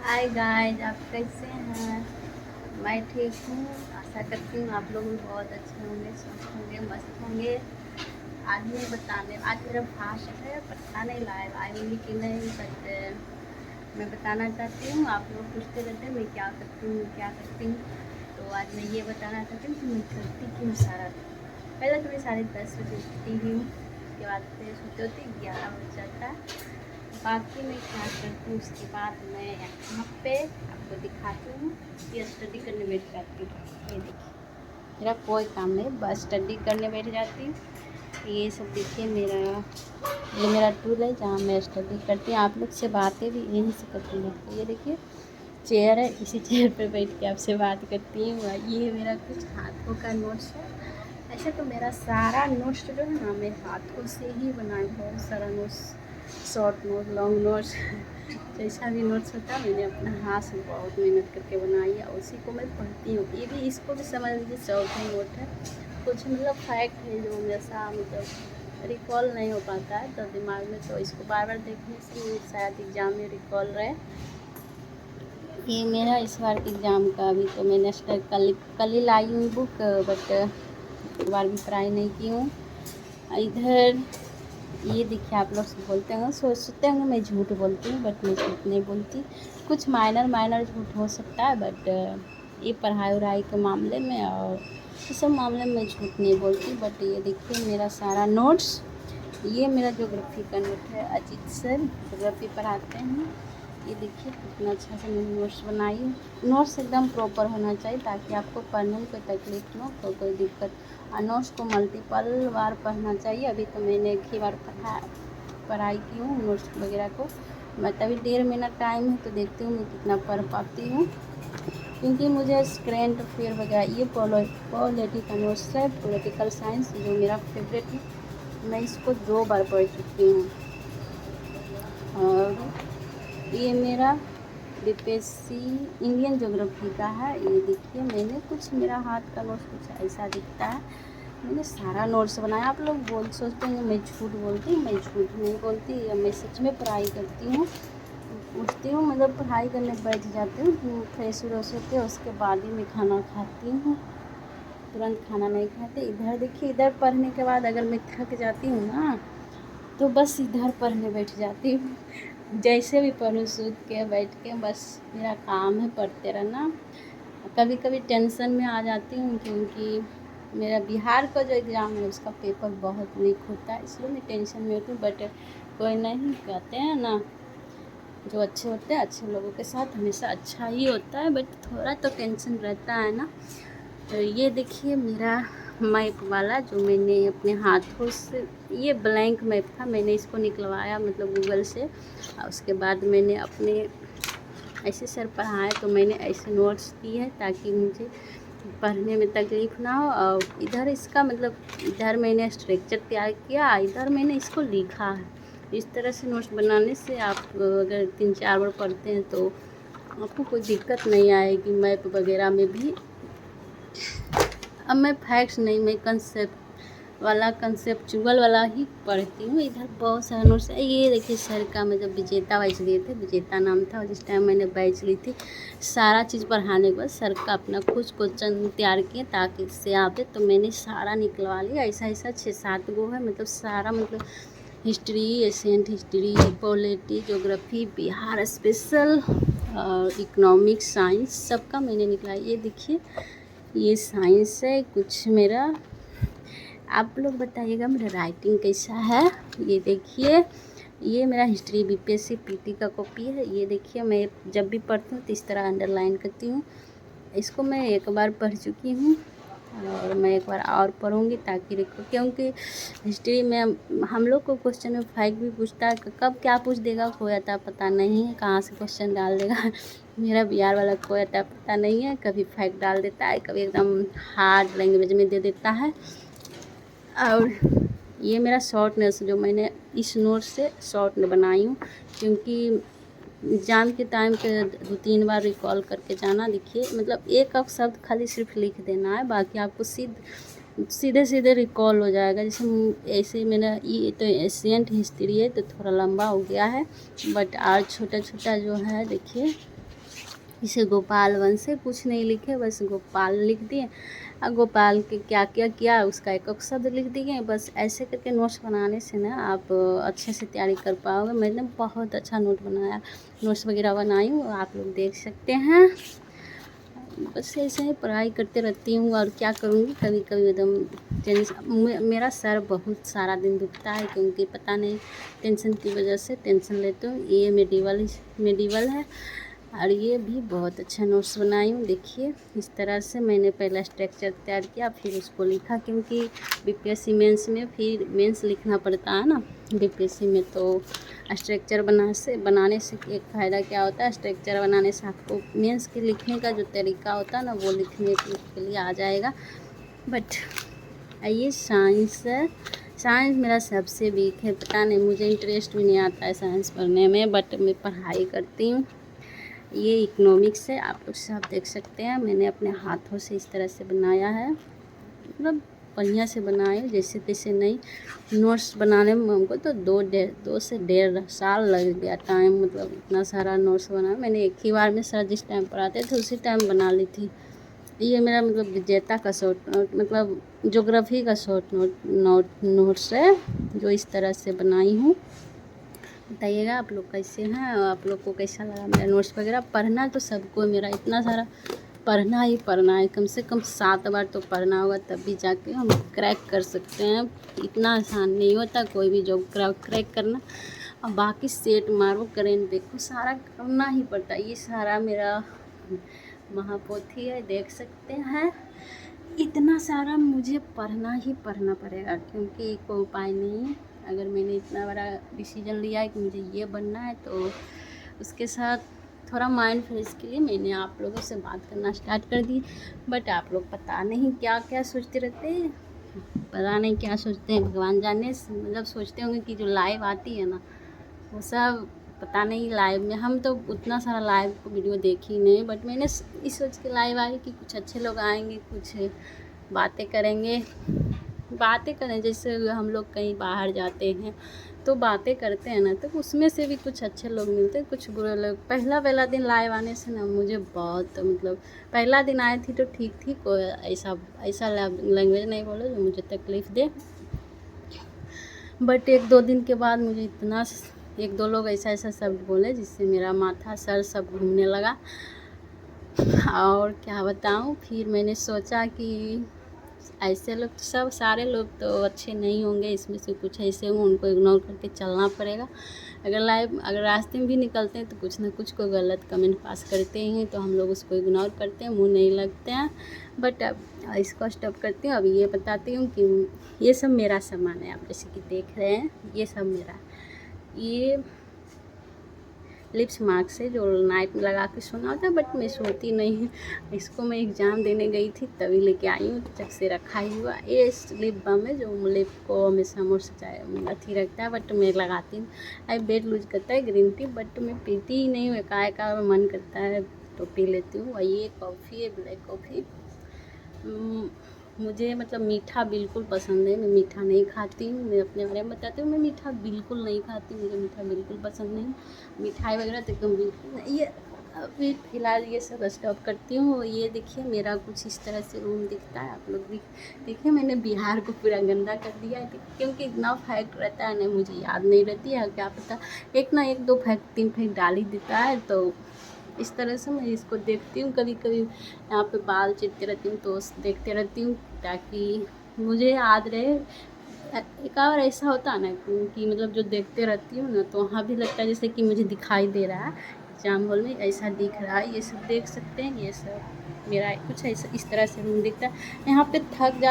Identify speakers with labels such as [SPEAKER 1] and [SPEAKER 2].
[SPEAKER 1] Hi guys, आप कैसे हैं? मैं ठीक हूँ। आशा करती हूँ आप लोग भी बहुत अच्छे होंगे, स्वस्थ होंगे, मस्त होंगे। आज मेरा फास्ट है, पता नहीं लाइव आएंगी कि नहीं, बट मैं बताना चाहती हूँ। आप लोग पूछते रहते हैं मैं क्या करती हूँ, क्या करती हूँ। तो आज मैं ये बताना चाहती हूँ कि मैं करती क्यों सारा। पहले तो मैं 10:30 बजे उठती हूँ, उसके बाद फिर सोते होते 11 बज जाता है। बाकी मैं क्या करती हूँ, उसके बाद मैं यहाँ पे आपको दिखाती हूँ कि स्टडी करने बैठ जाती हूँ। ये देखिए, मेरा कोई काम नहीं, बस स्टडी करने बैठ जाती हूँ। ये सब देखिए, ये मेरा टूल है जहाँ मैं स्टडी करती हूँ। आप लोग से बातें भी यहीं से करती हूँ। तो ये देखिए चेयर है, इसी चेयर पर बैठ के आपसे बात करती हूँ। ये मेरा कुछ हाथों का नोट्स है। ऐसे तो मेरा सारा नोट्स जो है ना, मैं हाथों से ही बनाई, बहुत सारा notes, short note, long notes जैसा भी नोट्स होता है मैंने अपना हाथ से बहुत मेहनत करके बनाई है, उसी को मैं पढ़ती हूँ। ये भी, इसको भी समझ लीजिए शॉर्ट नोट है। कुछ मतलब फैक्ट है जो जैसा मतलब रिकॉल नहीं हो पाता है तो दिमाग में, तो इसको बार बार देखने से शायद एग्ज़ाम में रिकॉल रहे। ये मेरा इस बार के एग्ज़ाम का, अभी तो मैंने कल ही लाई हुई बुक, बट एक बार भी ट्राई नहीं की हूँ। इधर ये देखिए, आप लोग बोलते हैं, सोचते होंगे मैं झूठ बोलती हूँ, बट मैं झूठ नहीं बोलती। कुछ माइनर झूठ हो सकता है, बट ये पढ़ाई वढ़ाई के मामले में और ये सब मामले में मैं झूठ नहीं बोलती। बट ये देखिए मेरा सारा नोट्स, ये मेरा ज्योग्राफी का नोट है। अजीत सर ज्योग्राफी पढ़ाते हैं। ये देखिए कितना अच्छा से मैंने नोट्स बनाई है। नोट्स एकदम प्रॉपर होना चाहिए ताकि आपको पढ़ने में कोई तकलीफ ना हो, कोई दिक्कत। और नोट्स को मल्टीपल बार पढ़ना चाहिए। अभी तो मैंने एक ही बार पढ़ाई की हूँ नोट्स वगैरह को। मैं तभी 1.5 मिनट टाइम है तो देखती हूँ मैं कितना पढ़ पाती हूँ, क्योंकि मुझे करेंट अफेयर वगैरह, ये पॉलिटी का नोट्स है, पॉलिटिकल साइंस जो मेरा फेवरेट है। मैं इसको 2 बार पढ़ चुकी हूँ। और ये मेरा बीपीएससी इंडियन ज्योग्राफी का है। ये देखिए मैंने कुछ, मेरा हाथ का नोट्स कुछ ऐसा दिखता है। मैंने सारा नोट्स बनाया। आप लोग सोचते हैं मैं झूठ बोलती हूँ, मैं झूठ नहीं बोलती। मैं सच में पढ़ाई करती हूँ। उठती हूँ, मतलब पढ़ाई करने बैठ जाती हूँ, फ्रेश व्रेश होते उसके बाद ही मैं खाना खाती हूँ। तुरंत खाना नहीं खाते। इधर देखिए, इधर पढ़ने के बाद अगर मैं थक जाती हूँ ना, तो बस इधर पढ़ने बैठ जाती हूँ। जैसे भी पढूँ, सूत के बैठ के, बस मेरा काम है पढ़ते रहना। कभी कभी टेंशन में आ जाती हूँ, क्योंकि मेरा बिहार का जो एग्ज़ाम है उसका पेपर बहुत वीक होता है, इसलिए मैं टेंशन में होती हूँ। बट कोई नहीं, कहते हैं ना, जो अच्छे होते हैं अच्छे लोगों के साथ हमेशा अच्छा ही होता है। बट थोड़ा तो टेंशन रहता है ना। तो ये देखिए मेरा मैप वाला जो मैंने अपने हाथों से, ये ब्लैंक मैप था, मैंने इसको निकलवाया मतलब गूगल से। और उसके बाद मैंने अपने, ऐसे सर पढ़ाए तो मैंने ऐसे नोट्स की है ताकि मुझे पढ़ने में तकलीफ़ ना हो। और इधर इसका मतलब, इधर मैंने स्ट्रक्चर तैयार किया, इधर मैंने इसको लिखा है। इस तरह से नोट्स बनाने से आप अगर 3-4 बार पढ़ते हैं तो आपको कोई दिक्कत नहीं आएगी मैप वगैरह में भी। अब मैं फैक्ट्स नहीं, मैं कंसेप्चुअल वाला ही पढ़ती हूँ। इधर बहुत सारे नोट्स है। ये देखिए सर का, मैं जब विजेता बैच लिए थे, विजेता नाम था, और जिस टाइम मैंने बैच ली थी, सारा चीज़ पढ़ाने के बाद सर का अपना कुछ क्वेश्चन तैयार किए ताकि इससे आवे, तो मैंने सारा निकलवा लिया। ऐसा 6-7 गो है, मतलब सारा, मतलब history, ancient history, polity, geography, Bihar special और इकोनॉमिक्स, साइंस, सबका मैंने निकला। ये देखिए ये साइंस है कुछ मेरा। आप लोग बताइएगा मेरा राइटिंग कैसा है। ये देखिए ये मेरा हिस्ट्री बीपीएससी पीटी का कॉपी है। ये देखिए मैं जब भी पढ़ती हूँ तो इस तरह अंडरलाइन करती हूँ। इसको मैं एक बार पढ़ चुकी हूँ और मैं एक बार और पढ़ूँगी ताकि देखो, क्योंकि हिस्ट्री में हम लोग को क्वेश्चन में फैक्ट भी पूछता है, कब क्या पूछ देगा कोई आता पता नहीं है, कहाँ से क्वेश्चन डाल देगा। मेरा बिहार वाला कोई आता पता नहीं है, कभी फैक्ट डाल देता है, कभी एकदम हार्ड लैंग्वेज में दे देता है। और ये मेरा शॉर्ट नोट्स जो मैंने इस नोट से शॉर्ट बनाई हूँ, क्योंकि एग्ज़ाम के टाइम पे 2-3 बार रिकॉल करके जाना। देखिए मतलब एक शब्द खाली सिर्फ लिख देना है, बाकी आपको सीधे सीधे रिकॉल हो जाएगा। जैसे ऐसे मैंने, ये तो एशियंट हिस्ट्री है तो थोड़ा लंबा हो गया है, बट और छोटा छोटा जो है देखिए इसे गोपाल वंश से कुछ नहीं लिखे, बस गोपाल लिख दिए और गोपाल के क्या क्या किया उसका एक एक शब्द लिख दिए। बस ऐसे करके नोट्स बनाने से ना आप अच्छे से तैयारी कर पाओगे। मैंने बहुत अच्छा नोट्स वगैरह बनाई हूँ, आप लोग देख सकते हैं। बस ऐसे ही पढ़ाई करते रहती हूँ और क्या करूँगी, कभी कभी एकदम मेरा सर बहुत सारा दिन दुखता है, क्योंकि पता नहीं टेंशन की वजह से टेंशन लेती हूँ। ये मेडिवल है और ये भी बहुत अच्छा नोट्स बनाई हूँ। देखिए इस तरह से मैंने पहला स्ट्रक्चर तैयार किया, फिर उसको लिखा, क्योंकि बीपीएससी मेंस में फिर मेंस लिखना पड़ता है ना बीपीएससी में। तो स्ट्रक्चर बनाने से एक फ़ायदा क्या होता है, स्ट्रक्चर बनाने से आपको मेंस के लिखने का जो तरीका होता है ना वो लिखने के लिए आ जाएगा। बट ये साइंस है, साइंस मेरा सबसे वीक है, पता नहीं मुझे इंटरेस्ट भी नहीं आता है साइंस पढ़ने में, बट मैं पढ़ाई करती हूँ। ये इकोनॉमिक्स है, आप लोग सब देख सकते हैं। मैंने अपने हाथों से इस तरह से बनाया है, मतलब बढ़िया से बनाए, जैसे तैसे नहीं। नोट्स बनाने में हमको तो 2 से 1.5 साल लग गया टाइम, मतलब इतना सारा नोट्स बना। मैंने एक ही बार में सर जिस टाइम पढ़ाते थे उसी टाइम बना ली थी। ये मेरा मतलब विजेता का शॉर्ट नोट, मतलब ज्योग्राफी का शॉर्ट नोट्स है, जो इस तरह से बनाई हूँ। बताइएगा आप लोग कैसे हैं, आप लोग को कैसा लगा मेरा नोट्स वगैरह। पढ़ना तो सबको, मेरा इतना सारा पढ़ना ही पढ़ना है, कम से कम 7 बार तो पढ़ना होगा, तब भी जाके हम क्रैक कर सकते हैं। इतना आसान नहीं होता कोई भी जॉब क्रैक करना। और बाकी सेट मारो, करेंट देखो, सारा करना ही पड़ता है। ये सारा मेरा महापोथी है, देख सकते हैं। इतना सारा मुझे पढ़ना ही पढ़ना पड़ेगा, क्योंकि कोई उपाय नहीं है। अगर मैंने इतना बड़ा डिसीजन लिया है कि मुझे ये बनना है, तो उसके साथ थोड़ा माइंड फ्रेश के लिए मैंने आप लोगों से बात करना स्टार्ट कर दी। बट आप लोग पता नहीं क्या क्या सोचते रहते हैं, पता नहीं क्या सोचते हैं, भगवान जाने। मतलब सोचते होंगे कि जो लाइव आती है ना वो सब पता नहीं लाइव में, हम तो उतना सारा लाइव वीडियो देखी नहीं, बट मैंने इस सोच के लाइव आई कि कुछ अच्छे लोग आएंगे, कुछ बातें करें। जैसे हम लोग कहीं बाहर जाते हैं तो बातें करते हैं ना, तो उसमें से भी कुछ अच्छे लोग मिलते हैं, कुछ बुरे लोग। पहला दिन लाइव आने से ना मुझे बहुत, मतलब पहला दिन आई थी तो ठीक थी, कोई ऐसा लैंग्वेज नहीं बोले जो मुझे तकलीफ़ दे। बट 1-2 दिन के बाद मुझे इतना 1-2 लोग ऐसा शब्द बोले जिससे मेरा माथा सर सब घूमने लगा। और क्या बताऊँ, फिर मैंने सोचा कि ऐसे लोग सब सारे लोग तो अच्छे नहीं होंगे, इसमें से कुछ ऐसे हों, उनको इग्नोर करके चलना पड़ेगा। अगर रास्ते में भी निकलते हैं तो कुछ ना कुछ कोई गलत कमेंट पास करते हैं, तो हम लोग उसको इग्नोर करते हैं, मुँह नहीं लगते हैं। बट अब इसको स्टॉप करती हूँ। अब ये बताती हूँ कि ये सब मेरा सामान है, आप जैसे कि देख रहे हैं, ये सब मेरा, ये लिप्स मार्क से जो नाइट में लगा के सोना होता है, बट मैं सोती नहीं हूँ। इसको मैं एग्ज़ाम देने गई थी तभी लेके आई हूँ, जब से रखा ही हुआ। ये लिप बाम है जो लिप को हमेशा अथी रखता है, बट मैं लगाती हूँ। आई वेट लूज करता है ग्रीन टी, बट मैं पीती ही नहीं हूँ, एका मन करता है तो पी लेती हूँ। और ये कॉफ़ी है, ब्लैक कॉफ़ी। मुझे मतलब मीठा बिल्कुल पसंद है, मैं मीठा नहीं खाती हूँ। मैं अपने बारे में बताती हूँ, मैं मीठा बिल्कुल नहीं खाती, मुझे मीठा बिल्कुल पसंद नहीं। मिठाई वगैरह तो एकदम बिल्कुल नहीं। ये अभी फ़िलहाल ये सब स्टॉप करती हूँ। ये देखिए मेरा कुछ इस तरह से रूम दिखता है, आप लोग भी देखिए। मैंने बिहार को पूरा गंदा कर दिया है, क्योंकि इतना फैक्ट रहता है ना, मुझे याद नहीं रहती है, क्या पता 1-2 फैक्ट 3 फैक्ट डाल ही देता है। तो इस तरह से मैं इसको देखती हूँ। कभी कभी यहाँ पे बाल चिरते रहती हूँ तो देखते रहती हूँ, ताकि मुझे याद रहे। एक और ऐसा होता है ना कि मतलब जो देखते रहती हूँ ना, तो वहाँ भी लगता है जैसे कि मुझे दिखाई दे रहा है, एग्जाम हॉल में ऐसा दिख रहा है। ये सब देख सकते हैं, ये सब मेरा कुछ ऐसा इस तरह से रूम दिखता है। यहाँ पे थक जा